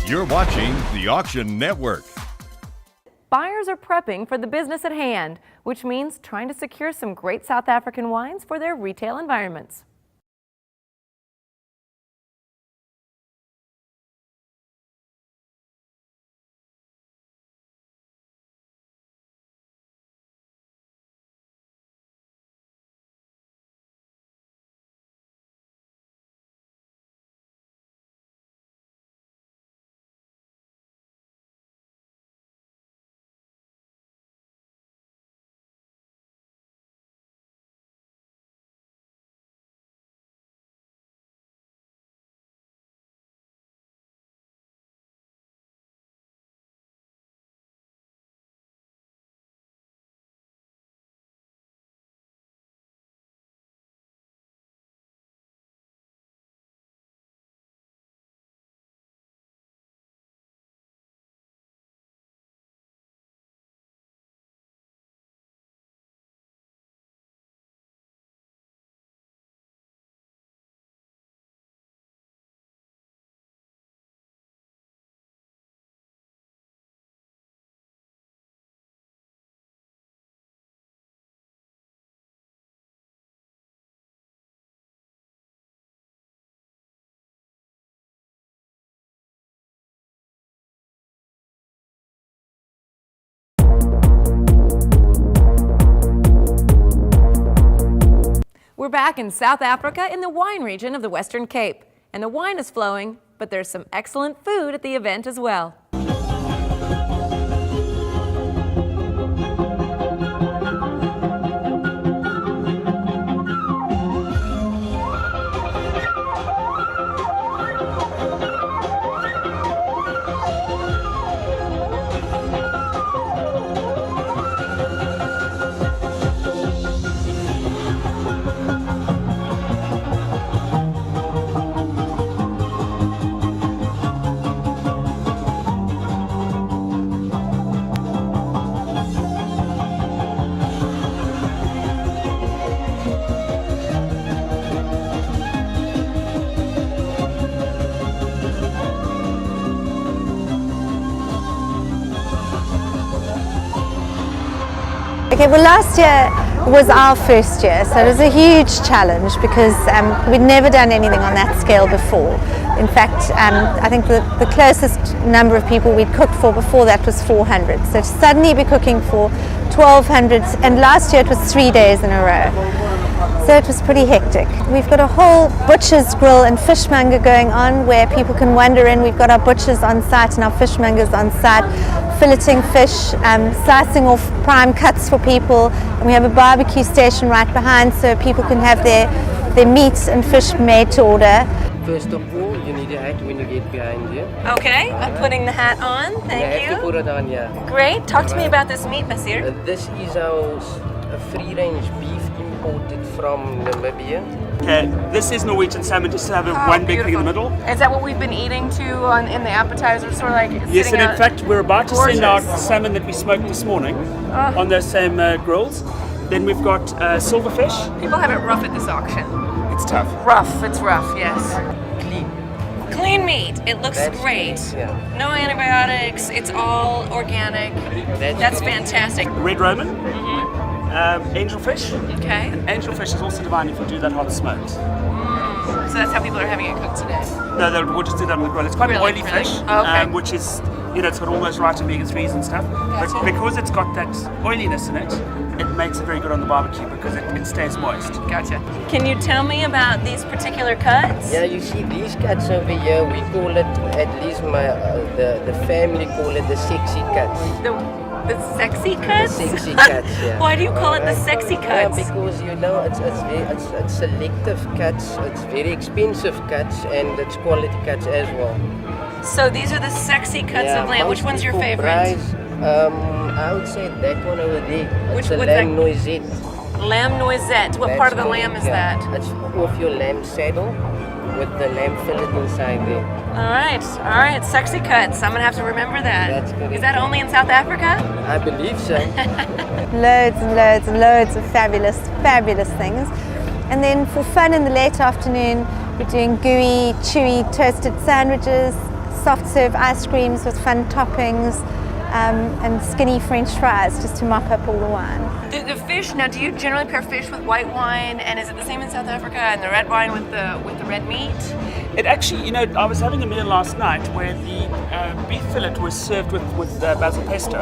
You're watching the Auction Network. Buyers are prepping for the business at hand, which means trying to secure some great South African wines for their retail environments. We're back in South Africa in the wine region of the Western Cape. And the wine is flowing, but there's some excellent food at the event as well. Okay, well last year was our first year, so it was a huge challenge because we'd never done anything on that scale before. In fact, I think the closest number of people we'd cooked for before that was 400. So to suddenly be cooking for 1,200, and last year it was 3 days in a row. So it was pretty hectic. We've got a whole butcher's grill and fishmonger going on where people can wander in. We've got our butchers on site and our fishmongers on site, filleting fish, slicing off prime cuts for people, and we have a barbecue station right behind so people can have their meat and fish made to order. First of all, you need a hat when you get behind you. Okay, I'm putting the hat on. Thank you. You have to put it on, yeah. Great. Talk to me about this meat, Basir. This is our free-range beef imported from Namibia. Okay, this is Norwegian salmon, just to have one big thing in the middle. Is that what we've been eating too in the appetizers, or like? Yes, and in fact, we're about to send out salmon that we smoked this morning on those same grills. Then we've got silverfish. People have it rough at this auction. It's tough. Rough, it's rough, yes. Clean. Clean meat. It looks great. Clean, yeah. No antibiotics. It's all organic. That's fantastic. Red Roman. Angelfish. Okay. And angelfish is also divine if you do that hot smoked. So that's how people are having it cooked today. No, we'll just do that on the grill. It's quite an oily fish, which is, it's got all those right omega-3s and stuff. Gotcha. But because it's got that oiliness in it, it makes it very good on the barbecue because it stays moist. Gotcha. Can you tell me about these particular cuts? Yeah, you see these cuts over here, we call it, at least the family call it the sexy cuts. The sexy cuts? The sexy cuts, yeah. Why do you call it the sexy cuts? Yeah, because it's selective cuts, it's very expensive cuts, and it's quality cuts as well. So these are the sexy cuts of lamb. Which one's your favorite? I would say that one over there. It's a lamb noisette. Lamb noisette. What part of the lamb is that? It's off your lamb saddle with the lamb fillet inside there. All right, sexy cuts. I'm gonna have to remember that. That's good. Is that only in South Africa? I believe so. Loads and loads and loads of fabulous things. And then for fun in the late afternoon, we're doing gooey, chewy, toasted sandwiches, soft serve ice creams with fun toppings, and skinny French fries just to mop up all the wine. The fish, now do you generally pair fish with white wine, and is it the same in South Africa, and the red wine with the red meat? It actually, I was having a meal last night where the beef fillet was served with basil pesto.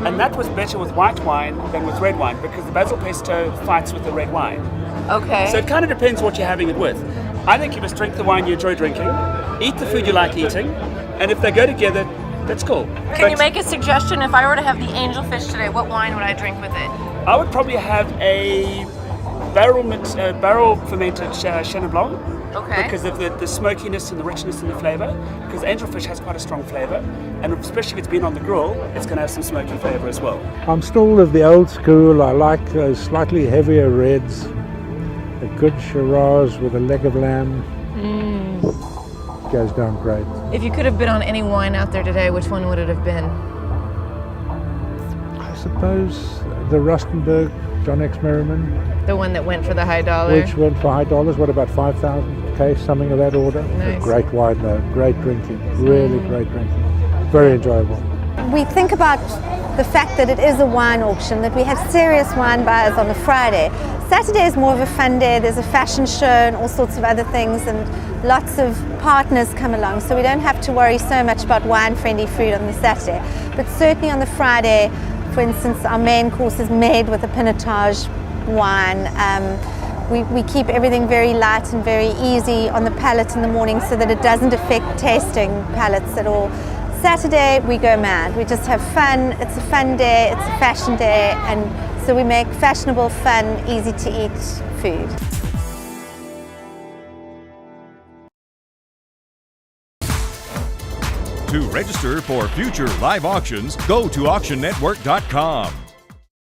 And that was better with white wine than with red wine because the basil pesto fights with the red wine. Okay. So it kind of depends what you're having it with. I think you must drink the wine you enjoy drinking, eat the food you like eating, and if they go together, that's cool. Can you make a suggestion? If I were to have the angelfish today, what wine would I drink with it? I would probably have a barrel fermented Chenin Blanc. Okay. Because of the smokiness and the richness and the flavour. Because angelfish has quite a strong flavour, and especially if it's been on the grill, it's going to have some smoky flavour as well. I'm still of the old school. I like those slightly heavier reds, a good Shiraz with a leg of lamb. Goes down great. If you could have been on any wine out there today, which one would it have been? I suppose the Rustenburg John X Merriman, The one that went for the high dollar? which went for high dollars. What about 5,000 case, something of that order? Nice. Great wine though, great drinking, really great drinking, very enjoyable. We think about the fact that it is a wine auction, that we have serious wine buyers on the Friday. Saturday is more of a fun day. There's a fashion show and all sorts of other things, and lots of partners come along, so we don't have to worry so much about wine-friendly food on the Saturday. But certainly on the Friday, for instance, our main course is made with a pinotage wine. We keep everything very light and very easy on the palate in the morning so that it doesn't affect tasting palates at all. Saturday we go mad. We just have fun. It's a fun day, it's a fashion day, and so we make fashionable, fun, easy to eat food. To register for future live auctions, go to auctionnetwork.com.